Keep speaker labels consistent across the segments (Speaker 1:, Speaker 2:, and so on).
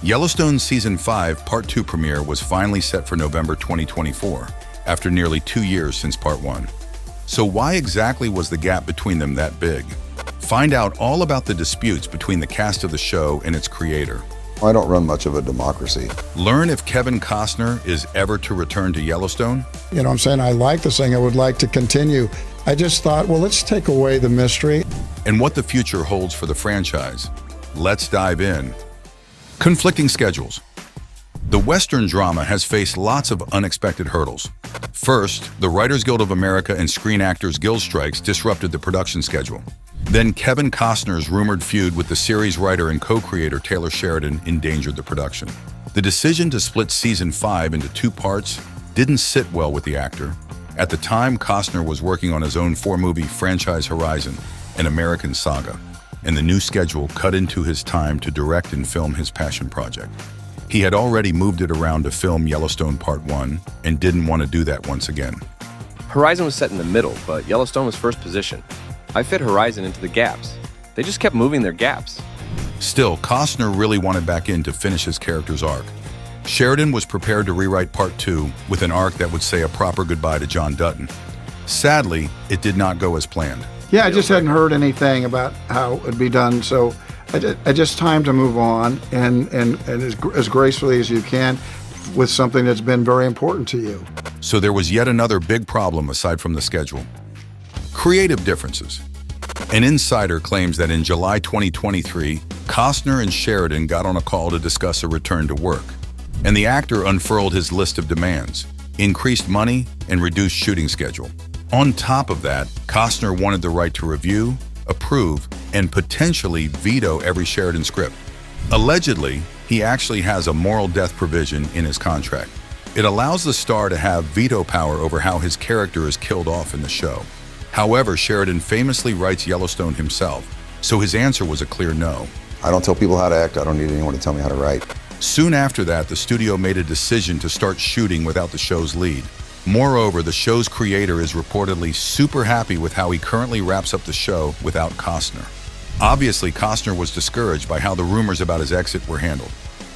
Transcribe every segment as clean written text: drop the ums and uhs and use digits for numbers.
Speaker 1: Yellowstone Season 5 Part 2 premiere was finally set for November 2024, after nearly 2 years since Part 1. So why exactly was the gap between them that big? Find out all about the disputes between the cast of the show and its creator.
Speaker 2: I don't run much of a democracy.
Speaker 1: Learn if Kevin Costner is ever to return to Yellowstone.
Speaker 3: You know, I'm saying I like this thing. I would like to continue. I just thought, well, let's take away the mystery.
Speaker 1: And what the future holds for the franchise. Let's dive in. Conflicting schedules. The Western drama has faced lots of unexpected hurdles. First, the Writers Guild of America and Screen Actors Guild strikes disrupted the production schedule. Then Kevin Costner's rumored feud with the series writer and co-creator Taylor Sheridan endangered the production. The decision to split Season 5 into 2 parts didn't sit well with the actor. At the time, Costner was working on his own 4-movie franchise horizon, an American saga, and the new schedule cut into his time to direct and film his passion project. He had already moved it around to film Yellowstone Part 1 and didn't want to do that once again.
Speaker 4: Horizon was set in the middle, but Yellowstone was first position. I fit Horizon into the gaps. They just kept moving their gaps.
Speaker 1: Still, Costner really wanted back in to finish his character's arc. Sheridan was prepared to rewrite Part 2 with an arc that would say a proper goodbye to John Dutton. Sadly, it did not go as planned.
Speaker 3: Yeah, I just hadn't heard anything about how it would be done, so I just time to move on and as gracefully as you can with something that's been very important to you.
Speaker 1: So there was yet another big problem aside from the schedule. Creative differences. An insider claims that in July 2023, Costner and Sheridan got on a call to discuss a return to work, and the actor unfurled his list of demands: increased money and reduced shooting schedule. On top of that, Costner wanted the right to review, approve, and potentially veto every Sheridan script. Allegedly, he actually has a moral death provision in his contract. It allows the star to have veto power over how his character is killed off in the show. However, Sheridan famously writes Yellowstone himself, so his answer was a clear no.
Speaker 2: I don't tell people how to act. I don't need anyone to tell me how to write.
Speaker 1: Soon after that, the studio made a decision to start shooting without the show's lead. Moreover, the show's creator is reportedly super happy with how he currently wraps up the show without Costner. Obviously, Costner was discouraged by how the rumors about his exit were handled.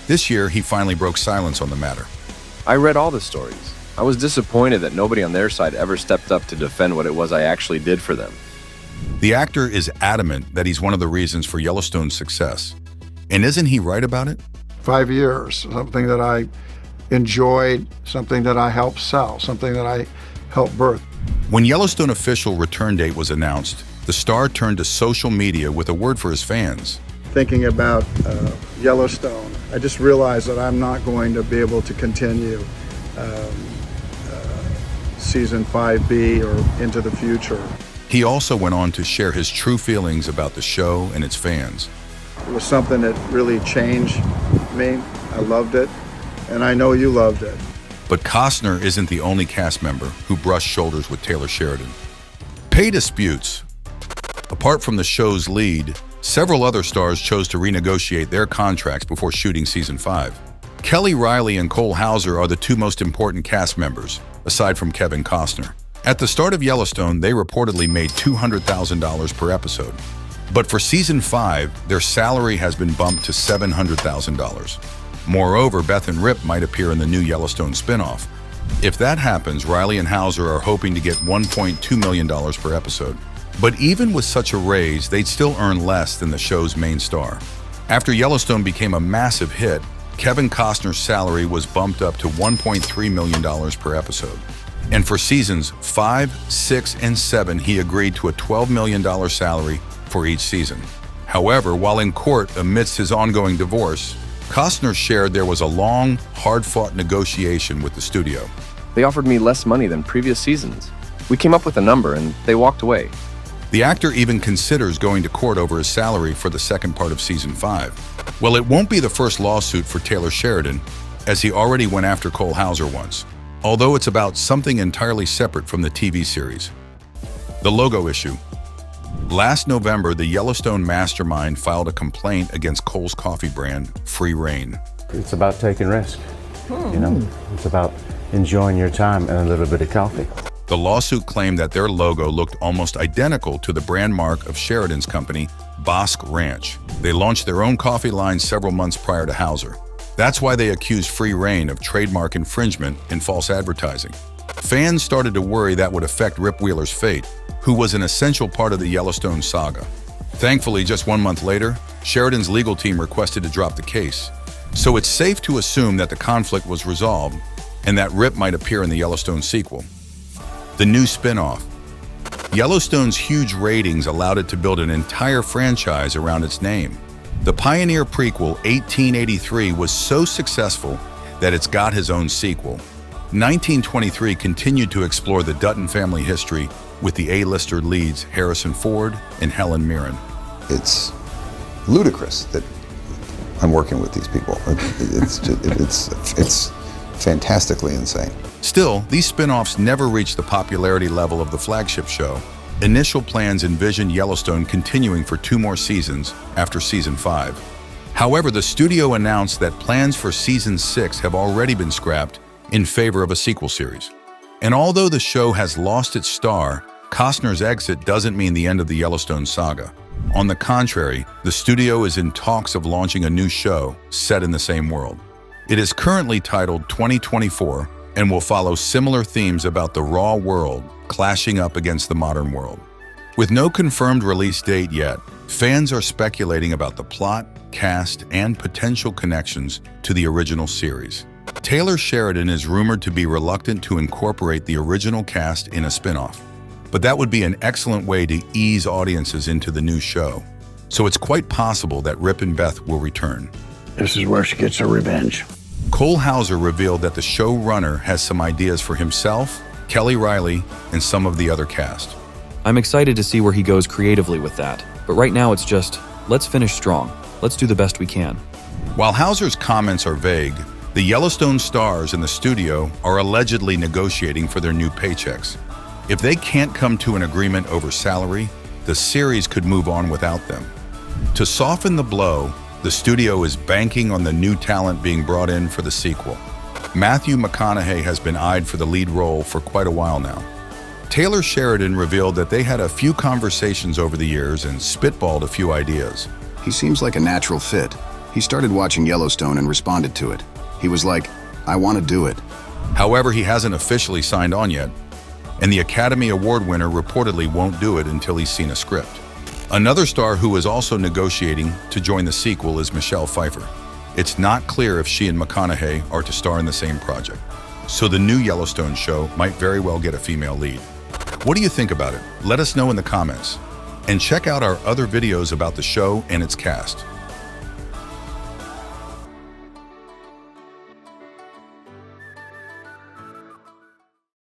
Speaker 1: This year, he finally broke silence on the matter.
Speaker 4: I read all the stories. I was disappointed that nobody on their side ever stepped up to defend what it was I actually did for them.
Speaker 1: The actor is adamant that he's one of the reasons for Yellowstone's success. And isn't he right about it?
Speaker 3: 5 years, something that I enjoyed, something that I helped sell, something that I helped birth.
Speaker 1: When Yellowstone official return date was announced, the star turned to social media with a word for his fans.
Speaker 3: Thinking about Yellowstone, I just realized that I'm not going to be able to continue Season 5B or into the future.
Speaker 1: He also went on to share his true feelings about the show and its fans.
Speaker 3: It was something that really changed me. I loved it, and I know you loved it.
Speaker 1: But Costner isn't the only cast member who brushed shoulders with Taylor Sheridan. Pay disputes. Apart from the show's lead, several other stars chose to renegotiate their contracts before shooting Season 5. Reilly and Cole Hauser are the 2 most important cast members, aside from Kevin Costner. At the start of Yellowstone, they reportedly made $200,000 per episode. But for Season 5, their salary has been bumped to $700,000. Moreover, Beth and Rip might appear in the new Yellowstone spinoff. If that happens, Reilly and Hauser are hoping to get $1.2 million per episode. But even with such a raise, they'd still earn less than the show's main star. After Yellowstone became a massive hit, Kevin Costner's salary was bumped up to $1.3 million per episode. And for Seasons 5, 6, and 7, he agreed to a $12 million salary for each season. However, while in court amidst his ongoing divorce, Costner shared there was a long, hard-fought negotiation with the studio.
Speaker 4: They offered me less money than previous seasons. We came up with a number and they walked away.
Speaker 1: The actor even considers going to court over his salary for the second part of Season 5. Well, it won't be the first lawsuit for Taylor Sheridan, as he already went after Cole Hauser once, although it's about something entirely separate from the TV series. The logo issue. Last November, the Yellowstone mastermind filed a complaint against Cole's coffee brand, Free Reign.
Speaker 5: It's about taking risk, you know? It's about enjoying your time and a little bit of coffee.
Speaker 1: The lawsuit claimed that their logo looked almost identical to the brand mark of Sheridan's company, Bosque Ranch. They launched their own coffee line several months prior to Hauser. That's why they accused Free Rein of trademark infringement and false advertising. Fans started to worry that would affect Rip Wheeler's fate, who was an essential part of the Yellowstone saga. Thankfully, just 1 month later, Sheridan's legal team requested to drop the case. So it's safe to assume that the conflict was resolved and that Rip might appear in the Yellowstone sequel. The new spinoff. Yellowstone's huge ratings allowed it to build an entire franchise around its name. The pioneer prequel, 1883, was so successful that it's got his own sequel. 1923 continued to explore the Dutton family history with the A-lister leads Harrison Ford and Helen Mirren.
Speaker 2: It's ludicrous that I'm working with these people. It's fantastically insane.
Speaker 1: Still, these spin-offs never reached the popularity level of the flagship show. Initial plans envisioned Yellowstone continuing for 2 more seasons after season 5. However, the studio announced that plans for season 6 have already been scrapped in favor of a sequel series. And although the show has lost its star, Costner's exit doesn't mean the end of the Yellowstone saga. On the contrary, the studio is in talks of launching a new show set in the same world. It is currently titled 2024 and will follow similar themes about the raw world clashing up against the modern world. With no confirmed release date yet, fans are speculating about the plot, cast, and potential connections to the original series. Taylor Sheridan is rumored to be reluctant to incorporate the original cast in a spinoff, but that would be an excellent way to ease audiences into the new show. So it's quite possible that Rip and Beth will return.
Speaker 6: This is where she gets her revenge.
Speaker 1: Cole Hauser revealed that the showrunner has some ideas for himself, Kelly Reilly, and some of the other cast.
Speaker 7: I'm excited to see where he goes creatively with that, but right now it's just, let's finish strong. Let's do the best we can.
Speaker 1: While Hauser's comments are vague, the Yellowstone stars in the studio are allegedly negotiating for their new paychecks. If they can't come to an agreement over salary, the series could move on without them. To soften the blow, the studio is banking on the new talent being brought in for the sequel. Matthew McConaughey has been eyed for the lead role for quite a while now. Taylor Sheridan revealed that they had a few conversations over the years and spitballed a few ideas.
Speaker 8: He seems like a natural fit. He started watching Yellowstone and responded to it. He was like, I want to do it.
Speaker 1: However, he hasn't officially signed on yet, and the Academy Award winner reportedly won't do it until he's seen a script. Another star who is also negotiating to join the sequel is Michelle Pfeiffer. It's not clear if she and McConaughey are to star in the same project, so the new Yellowstone show might very well get a female lead. What do you think about it? Let us know in the comments. And check out our other videos about the show and its cast.